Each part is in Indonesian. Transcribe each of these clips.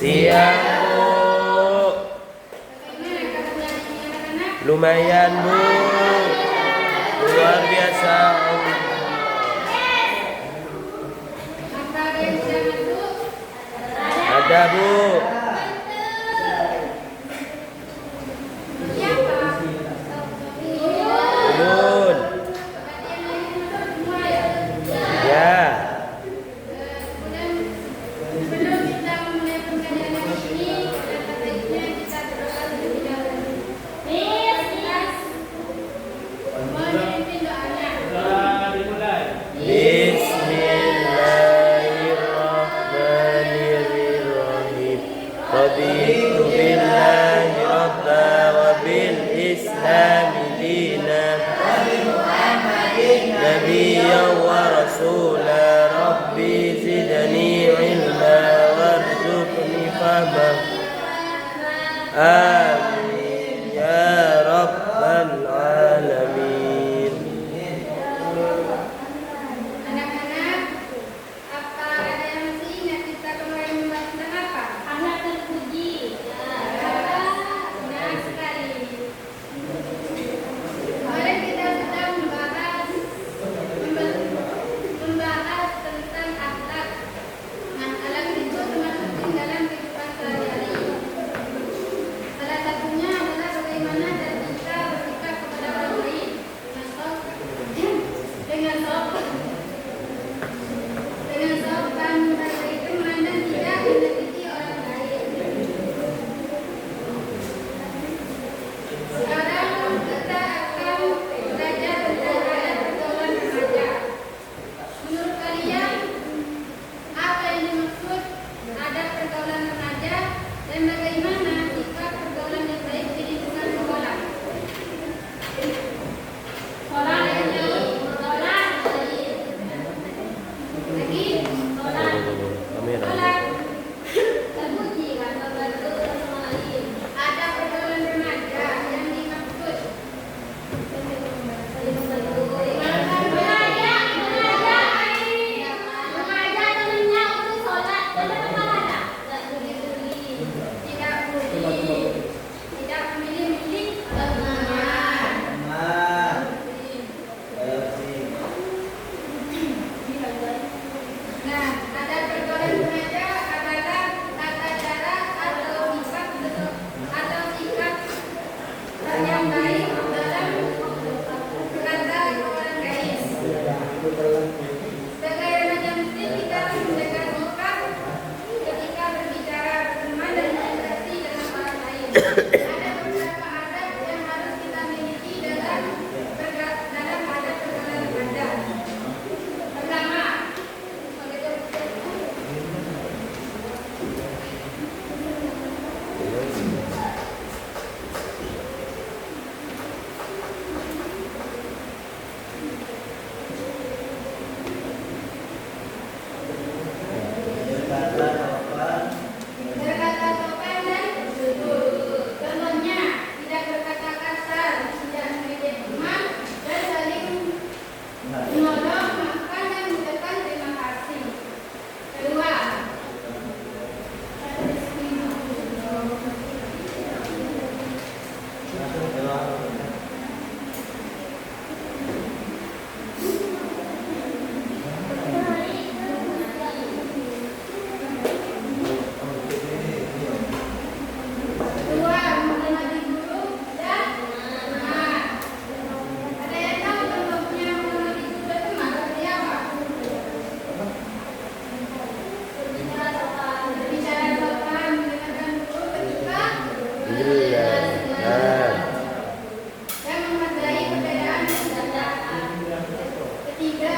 Siang Bu. Lumayan Bu. Luar biasa. Ada Bu. Yun. Ya. Bismillahirrahmanirrahim. Raditu billahi rabba wa bil islami dinan nabiyyan wa rasula. Rabbi zidni ilma warzuqni fahma. Amin ya rabbal alamin. Anak-anak, apa ada yang masih ingat kita kemarin membahas tentang apa? Anak terpuji. Benar sekali. Kemarin kita sudah membahas tentang akhlak. Nah, akhlak itu termasuk dalam kehidupan sehari-hari. Salah satunya adalah bagaimana cara kita bersikap kepada orang lain dengan sopan. Dengan sopan, bahasa itu memandang tidak menyakiti orang lain. Sekarang kita akan belajar tentang adab pergaulan remaja. Menurut kalian, apa yang dimaksud adab pergaulan remaja dan bagaimana sikap pergaulan yang baik di lingkungan sekolah? Sekolah lagi, Kamera. terpuji kan, membantu sama lain. Ada pergaulan remaja yang dimaksud remaja temennya untuk sholat dan berpahala. Tidak memilih-milih teman. Nah, ada pergaulan remaja adalah tata cara atau sikap yang baik dalam berkata orang lain. Sebagai remaja muslim, kita harus menjaga sikap ketika berbicara, berteman, dan berinteraksi dengan orang lain. Ada beberapa adab yang harus kita miliki dalam adab pergaulan remaja. Pertama, berkata sopan dan jujur. Contohnya, tidak berkata kasar, tidak mengejek teman, dan saling menolong, memaafkan, dan mengucapkan terima kasih. Kedua, menghormati guru dan teman. Ada yang tahu contohnya menghormati guru dan teman seperti apa? Berbicara sopan, mendengarkan guru ketika Nah. dan menghargai perbedaan pendapat. Ketiga,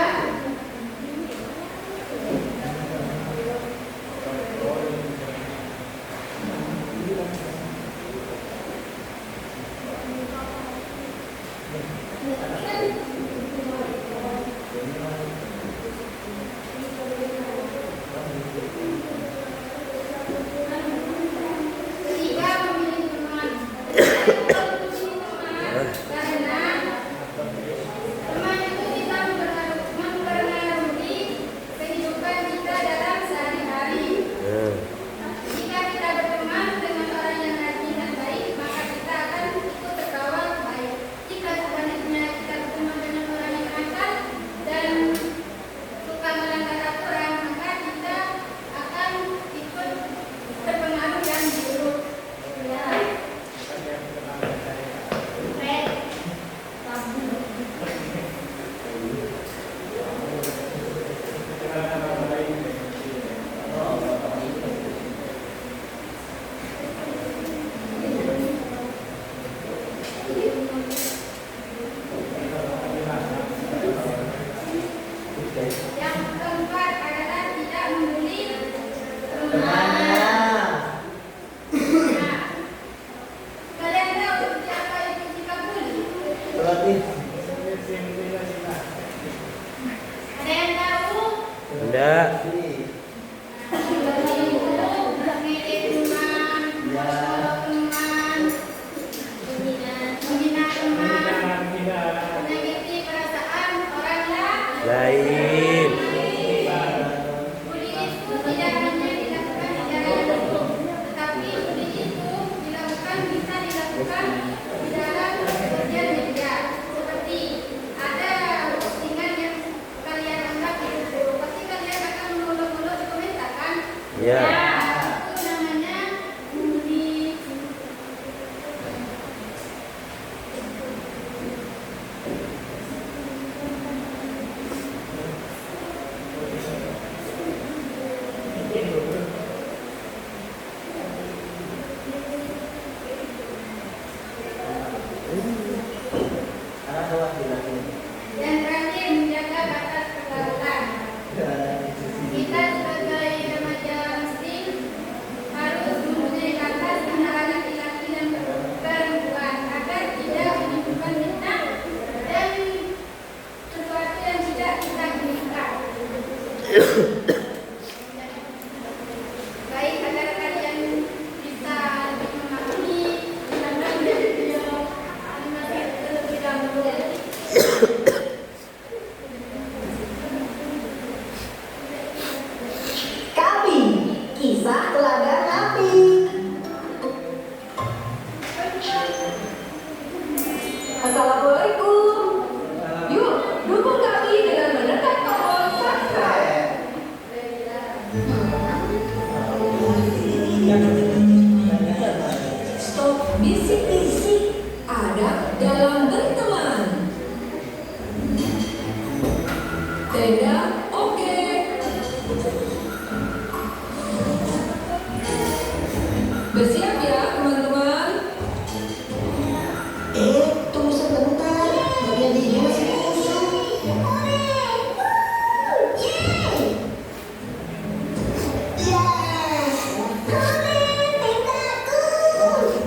memilih teman. Baik, agar kalian bisa lebih memahami dan dari beliau animasi terlebih dahulu. Kami, kisah teladan Nabi. Assalamualaikum. Yuk, dukung kami dengan menekan tombol subscribe. Stop bisik-bisik. Adab dalam berteman. Tenda, oke. Bersiap ya, teman-teman. Tunggu sebentar. Bagian ini masih kosong.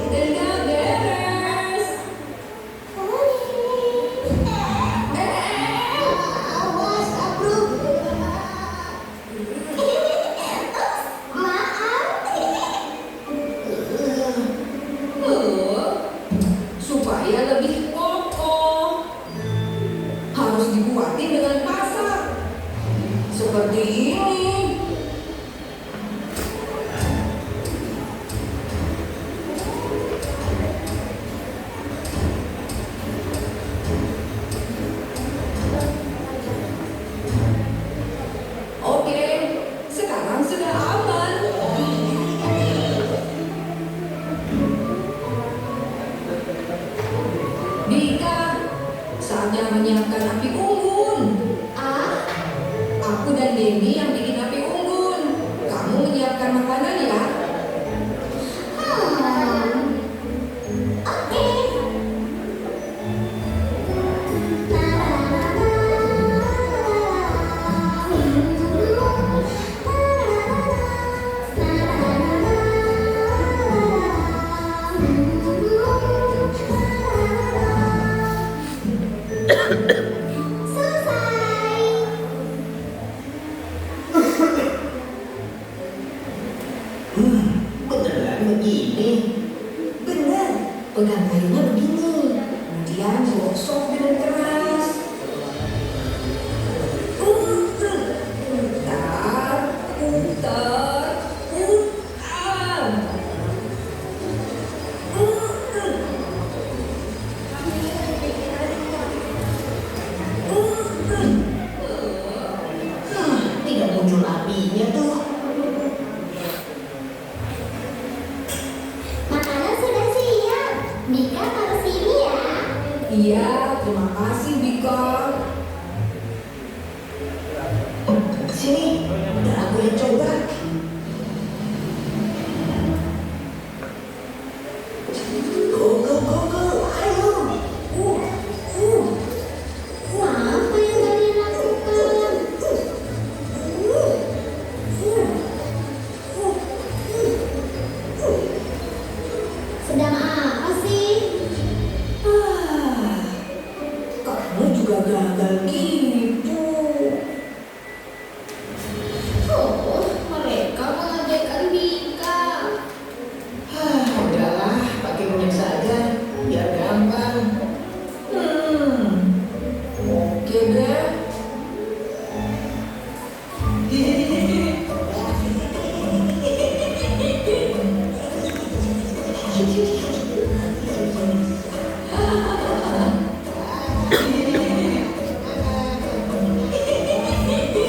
Tenda beres. Awas, abruk. Supaya lebih kokoh harus dibuatin dengan kasar seperti ini. Oke, sekarang sudah aman. Dika, saatnya menyiapkan api unggun. Aku dan Denny yang bikin api unggun. Kamu menyiapkan makanan ya. Oke. Beneran begini? Bener, pegang kayunya begini. Kemudian gosok dengan keras. Putar, putar, putar. Tidak muncul apinya tuh. Makanan sudah siap. Mika taruh sini ya. Iya, terima kasih Bika. Sini, udah aku yang coba. Go, go, go, go, ayo. Apa yang kalian lakukan? Sedang apa sih? Kamu juga gagal gitu. Oh, mereka mengabaikan Mika. Udahlah, pakai minyak saja, biar gampang. Oke deh.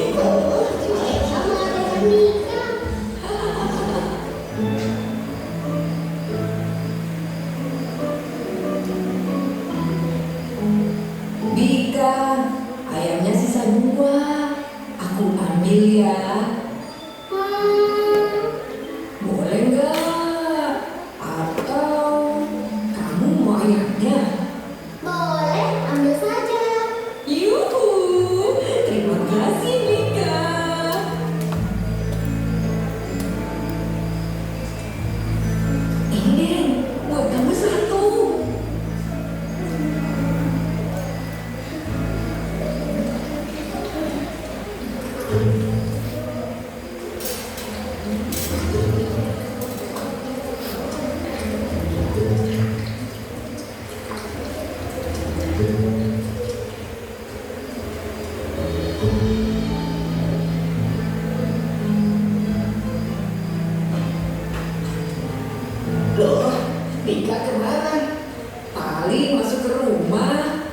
Mereka mengabaikan Mika. Bika, ayamnya sisa 2. Aku ambil ya. Hmm, Boleh nggak? Atau Loh, Dika kemana? Paling masuk ke rumah.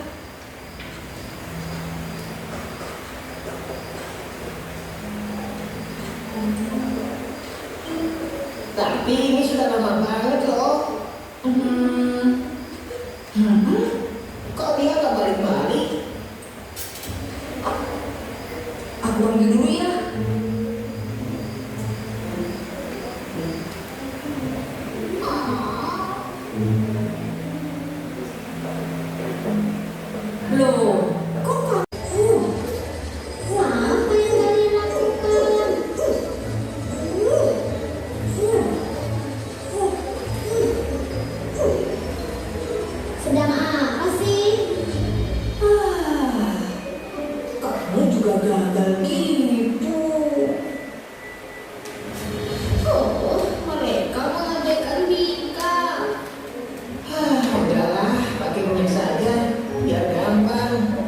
Tapi ini sudah lama banget loh. Kok dia nggak balik-balik? Aku panggil dulu ya. Loh, kok kamu? Wah, apa yang kalian lakukan? Sedang apa sih? Kamu juga gagal gitu. Oh, mereka mengabaikan Bika. Udahlah, pakai minyak saja, biar gampang.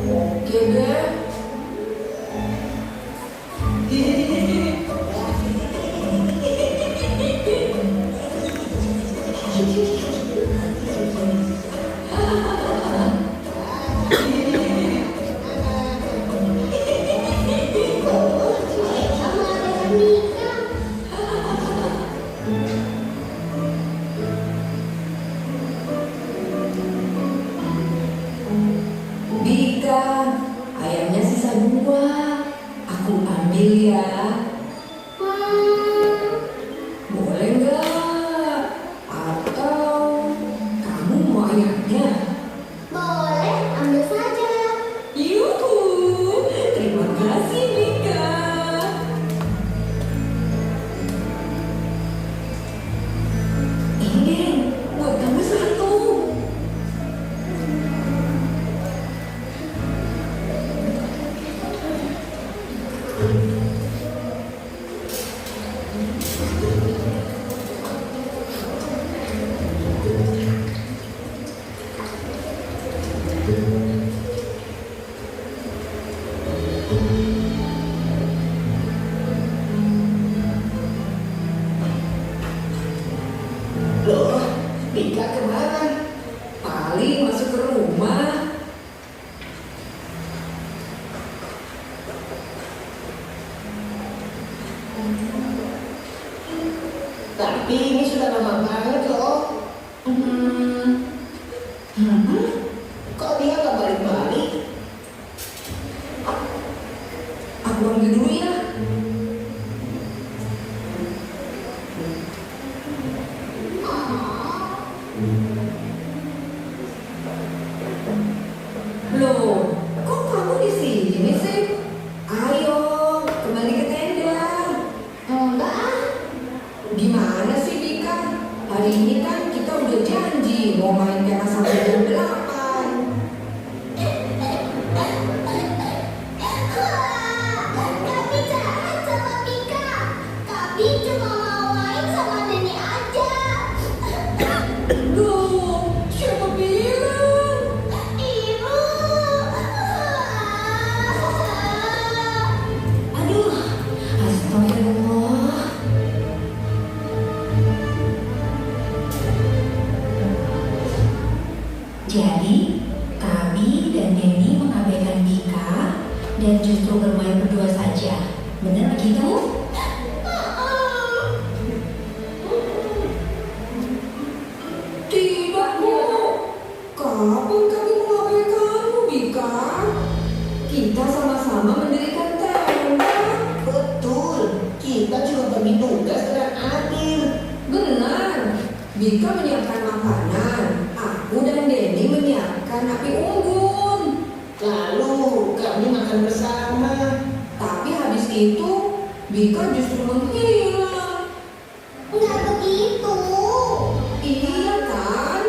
Oke deh. Mereka mengabaikan Bika. Bika, ayamnya sisa 2. Aku ambil ya. Boleh nggak? Atau kamu mau ayamnya? Boleh, ambil saja. Yuhu, terima kasih Bika. Ini deh, buat kamu 1. Loh, Dika kemana? Paling masuk ke rumah. Tapi ini sudah lama banget loh. Kok dia nggak balik-balik? Aku panggil dulu ya. Loh, kok kamu di sini sih? Ayo, kembali ke tenda. Enggak ah. Gimana sih Dika? Hari ini kan kita udah janji mau main teras sampai jam 8. Kami jahat sama Bika. Kami cuma mau main sama nenek aja. Loh, siapa bilang? Ibu. Aduh, astagfirullah. Jadi, kami dan Neni mengabaikan Bika dan justru bermain berdua saja. Benar begitu? Tidak, Bu. Kapan kami mengabaikanmu, Bika? Kita sama-sama mendirikan tenda. Betul, kita juga bagi tugas dengan adil. Benar. Bika menyiapkan makanan. Aku dan Denny menyiapkan api unggun. Lalu kami makan bersama. Tapi habis itu, Bika justru menghilang. Enggak begitu. Iya kan?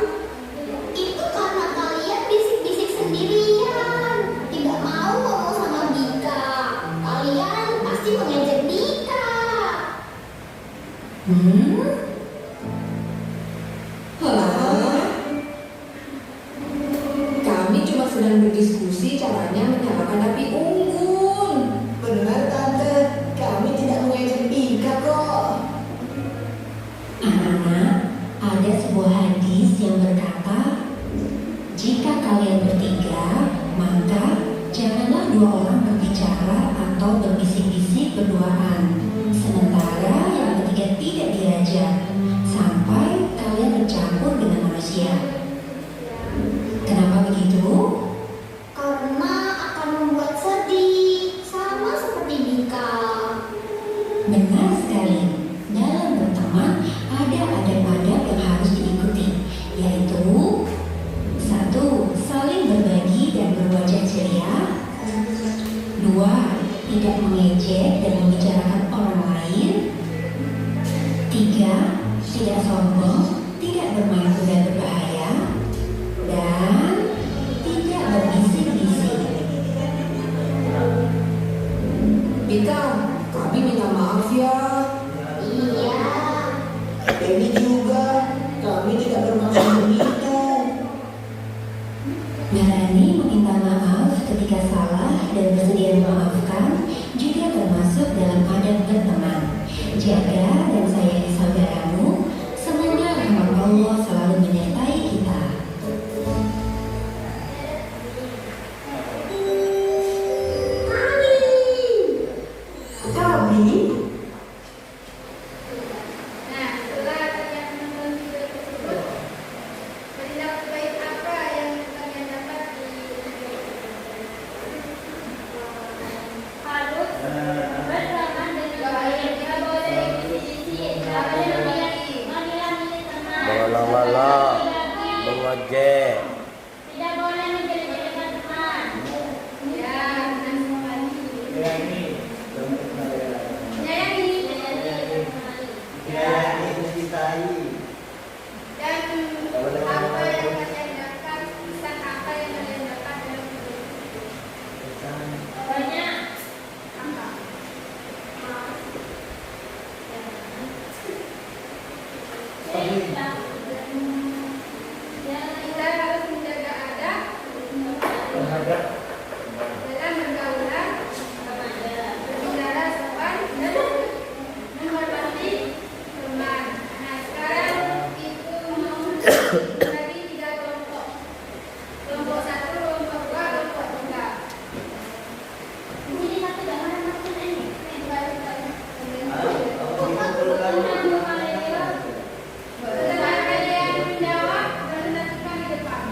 Itu karena kalian bisik-bisik sendirian. Tidak mau ngomong sama Bika. Kalian pasti mengejek Bika. Hah? Kami cuma sedang berdiskusi caranya menyalakan api unggun. Benar tante, kami tidak mengejek Bika kok. kalian bertiga, maka janganlah dua orang berbicara atau berbisik-bisik berduaan, sementara yang ketiga tidak diajak, sampai kalian bercampur dengan manusia. Kenapa begitu? Karena akan membuat sedih, sama seperti Bika. Benar sekali. Dalam berteman ada adab-adab yang harus diikuti, yaitu 1. Saling berbagi dan berwajah ceria. 2. Tidak mengejek dan membicarakan orang lain. 3. Tidak sombong, tidak bermain kuda berbahaya, dan tidak berbisik-bisik. Bika, kami minta maaf ya. Iya. Ini juga, kami tidak bermaksud begitu. Berani meminta maaf ketika salah dan bersedia memaafkan juga termasuk dalam adab berteman. Jaga dan sayangi saudaramu, semoga rahmat Allah selalu menyertai kita. Kami Nah, setelah kalian menonton video tersebut, bertindak baik apa yang kalian dapat di video tersebut? Harus berteman dengan baik, tidak boleh bisik-bisik, tidak boleh menilai teman, Mengalah-alah, mengejek. tidak boleh menjelek-jelekan teman. Ya, benar sekali. Menyayangi. Dan apa yang kalian dapat, pesan apa yang kalian dapat dalam video ini? Banyak. Apa? Kita harus menjaga adab dalam pergaulan, berbicara sopan dan menghormati teman. Nah, sekarang itu mau bagi 3 kelompok. Kelompok 1, kelompok 2, kelompok 3. Ini satu gambaran maksudnya ini. Setelah kalian menjawab, presentasikan di depan.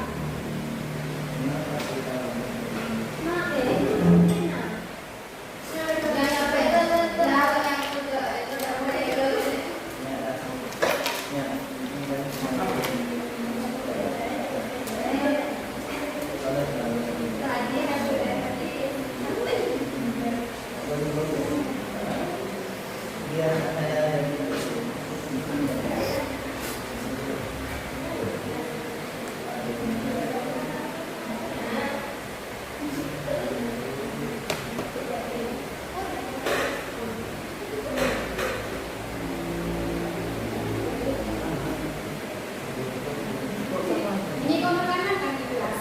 Ini komentarnya kan di kelas.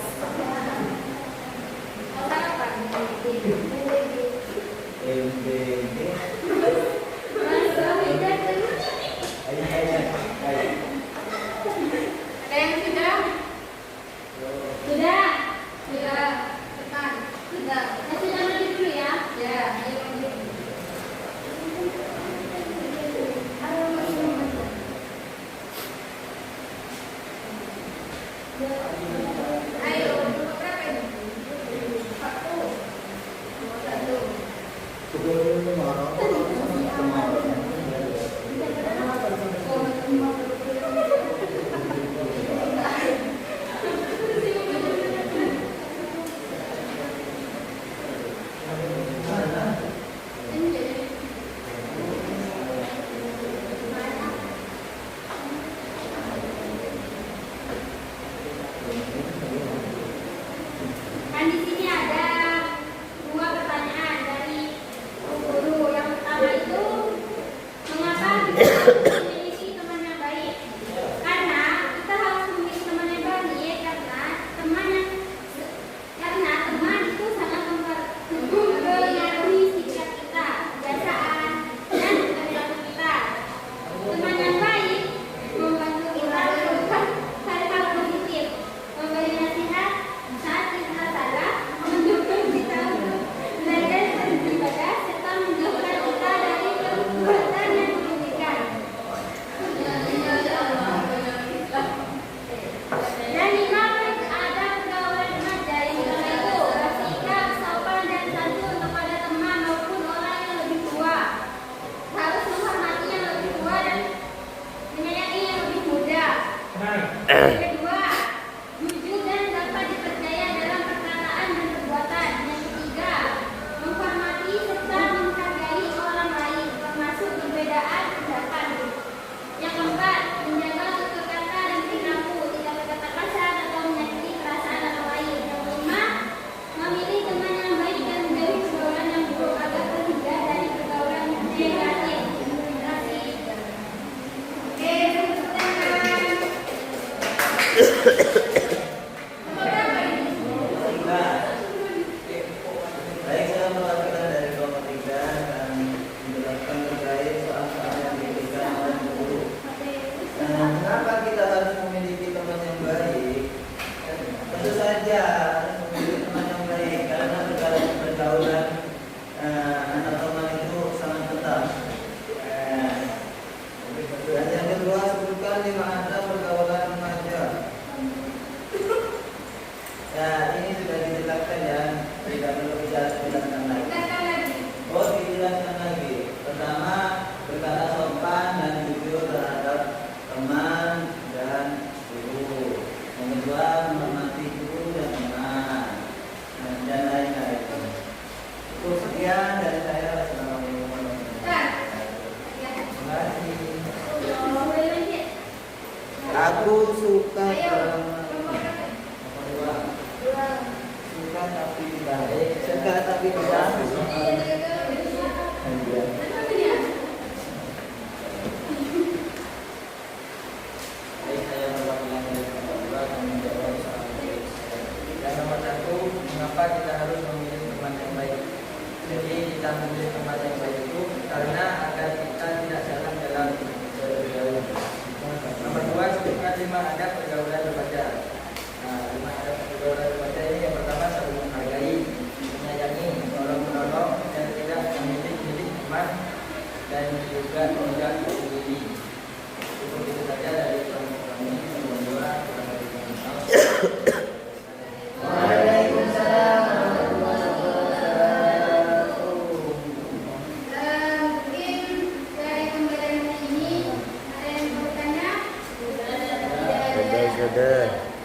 Sarapan. Ada yang sudah? Sudah. Sudah. Tekan. Sudah. Sudah mandi dulu ya. Ya. Ayo mandi. Ayo, berapa ini? 1. 2. teman dan guru. Yang kedua, menghormati guru dan teman, dan lain-lain. Cukup sekian dari saya. Assalamualaikum warahmatullahi wabarakatuh. Terima kasih. Aku suka suka tapi baik, suka tapi tidak. Nomor satu, mengapa kita harus memilih teman yang baik? Jadi kita memilih teman yang baik itu karena agar kita tidak salah dalam bergaul. Nomor dua, sebutkan 5 adab pergaulan remaja. Nah, 5 adab pergaulan remaja ini yang pertama, saling menghargai, menyayangi, menolong, dan tidak memilih teman, dan juga tidak berdiri. Cukup itu saja dari kami. Mohon doa. Waalaikumsalam warahmatullahi wabarakatuh. Mungkin dari pembelajaran ini ada yang mau bertanya? Sudah.